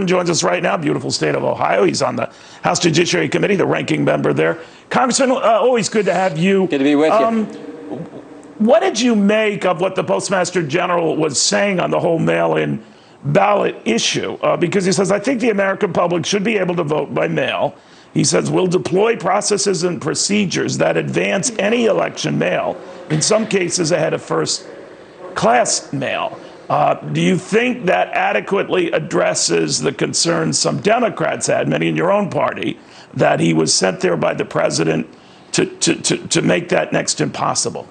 joins us right now, beautiful state of Ohio. He's on the House Judiciary Committee, the ranking member there. Congressman, always good to have you. Good to be with you. What did you make of what the Postmaster General was saying on the whole mail-in ballot issue? Because he says, I think the American public should be able to vote by mail. He says, we'll deploy processes and procedures that advance any election mail, in some cases ahead of first-class mail. Do you think that adequately addresses the concerns some Democrats had, many in your own party, that he was sent there by the president to make that next impossible?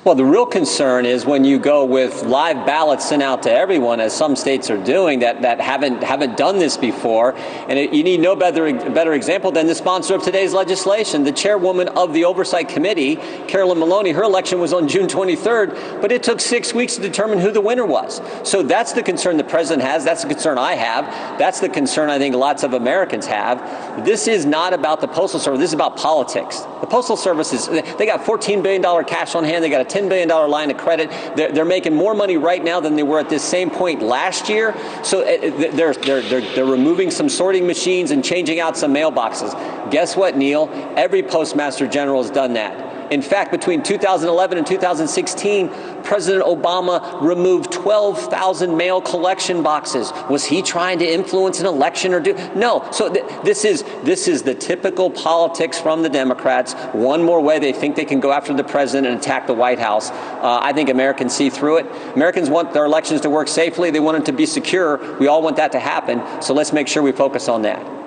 Well, the real concern is when you go with live ballots sent out to everyone, as some states are doing, that haven't done this before. And you need no better example than the sponsor of today's legislation, the chairwoman of the Oversight Committee, Carolyn Maloney. Her election was on June 23rd, but it took 6 weeks to determine who the winner was. So that's the concern the president has. That's the concern I have. That's the concern I think lots of Americans have. This is not about the Postal Service. This is about politics. The Postal Service they got $14 billion cash on hand. They got a $10 billion line of credit. They're making more money right now than they were at this same point last year. So they're removing some sorting machines and changing out some mailboxes. Guess what, Neil? Every Postmaster General has done that. In fact, between 2011 and 2016, President Obama removed 12,000 mail collection boxes. Was he trying to influence an election or do? No. So this is the typical politics from the Democrats. One more way they think they can go after the president and attack the White House. I think Americans see through it. Americans want their elections to work safely. They want it to be secure. We all want that to happen. So let's make sure we focus on that.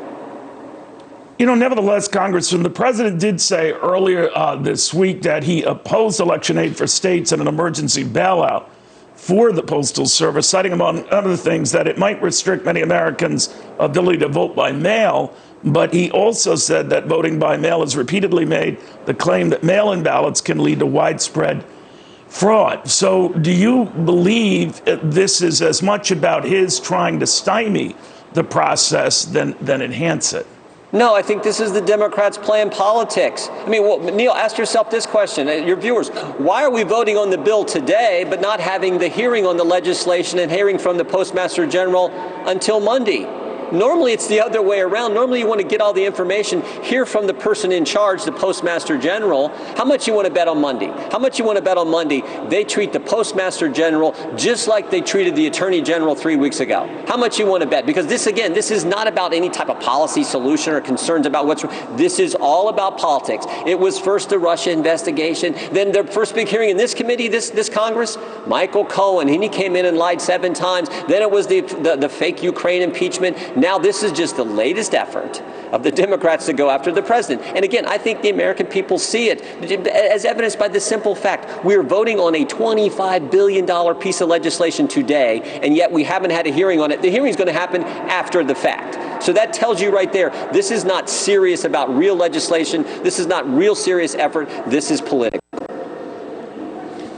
You know, nevertheless, Congressman, the president did say earlier this week that he opposed election aid for states and an emergency bailout for the Postal Service, citing, among other things, that it might restrict many Americans' ability to vote by mail. But he also said that voting by mail has repeatedly made the claim that mail-in ballots can lead to widespread fraud. So do you believe this is as much about his trying to stymie the process than enhance it? No, I think this is the Democrats playing politics. I mean, well, Neil, ask yourself this question, your viewers. Why are we voting on the bill today but not having the hearing on the legislation and hearing from the Postmaster General until Monday? Normally, it's the other way around. Normally, you want to get all the information, hear from the person in charge, the Postmaster General. How much you want to bet on Monday? How much you want to bet on Monday? They treat the Postmaster General just like they treated the Attorney General 3 weeks ago. How much you want to bet? Because this, again, this is not about any type of policy solution or concerns about what's wrong. This is all about politics. It was first the Russia investigation, then the first big hearing in this committee, this Congress, Michael Cohen, and he came in and lied 7 times. Then it was the fake Ukraine impeachment. Now this is just the latest effort of the Democrats to go after the president. And again, I think the American people see it, as evidenced by the simple fact we're voting on a $25 billion piece of legislation today, and yet we haven't had a hearing on it. The hearing is going to happen after the fact. So that tells you right there, this is not serious about real legislation. This is not real serious effort. This is political.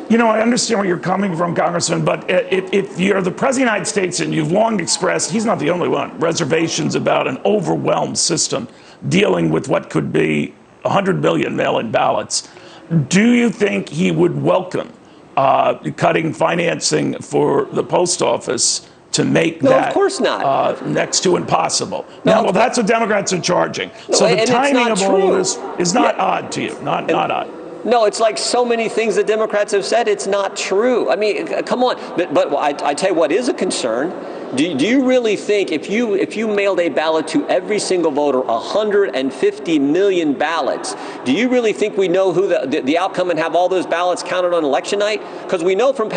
You know, I understand where you're coming from, Congressman, but if you're the President of the United States and you've long expressed, he's not the only one, reservations about an overwhelmed system dealing with what could be 100 million mail-in ballots, do you think he would welcome cutting financing for the post office to make that of course not. Next to impossible? No, well, that's what Democrats are charging. No, so the timing of all true. of this is not odd to you, not odd. No, it's like so many things the Democrats have said, it's not true. I mean, come on. But I tell you what is a concern. Do you really think if you mailed a ballot to every single voter, 150 million ballots, do you really think we know who the outcome and have all those ballots counted on election night? Because we know from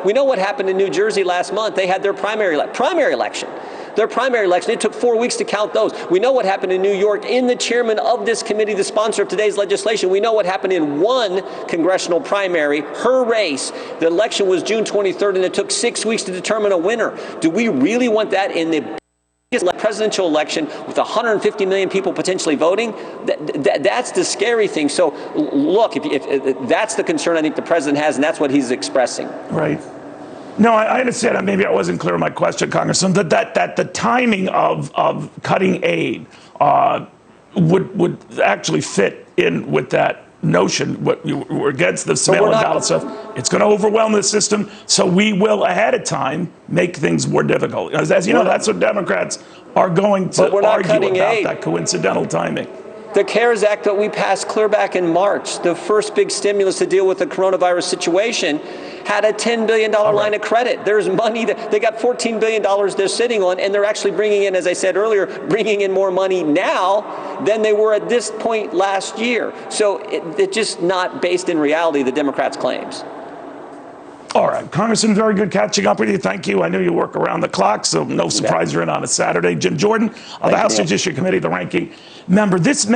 we know what happened in New Jersey last month. They had their primary election. Their primary election, it took 4 weeks to count those. We know what happened in New York in the chairman of this committee, the sponsor of today's legislation. We know what happened in one congressional primary, her race. The election was June 23rd, and it took 6 weeks to determine a winner. Do we really want that in the presidential election with 150 million people potentially voting? That's the scary thing. So look, if that's the concern I think the president has, and that's what he's expressing. Right. No, I understand. Maybe I wasn't clear in my question, Congressman, that the timing of cutting aid would actually fit in with that notion. What you were against this mail-in ballot stuff. It's going to overwhelm the system, so we will ahead of time make things more difficult. As you know, that's what Democrats are going to we're not argue cutting about aid. that coincidental timing. The CARES Act that we passed clear back in March, the first big stimulus to deal with the coronavirus situation, had a $10 billion line of credit. There's money that they got $14 billion they're sitting on, and they're actually bringing in, as I said earlier, bringing in more money now than they were at this point last year. So it's just not based in reality, the Democrats' claims. All right, Congressman, very good catching up with you. Thank you. I know you work around the clock, so no surprise you're in on a Saturday. Jim Jordan of the House Judiciary Committee, the ranking member. This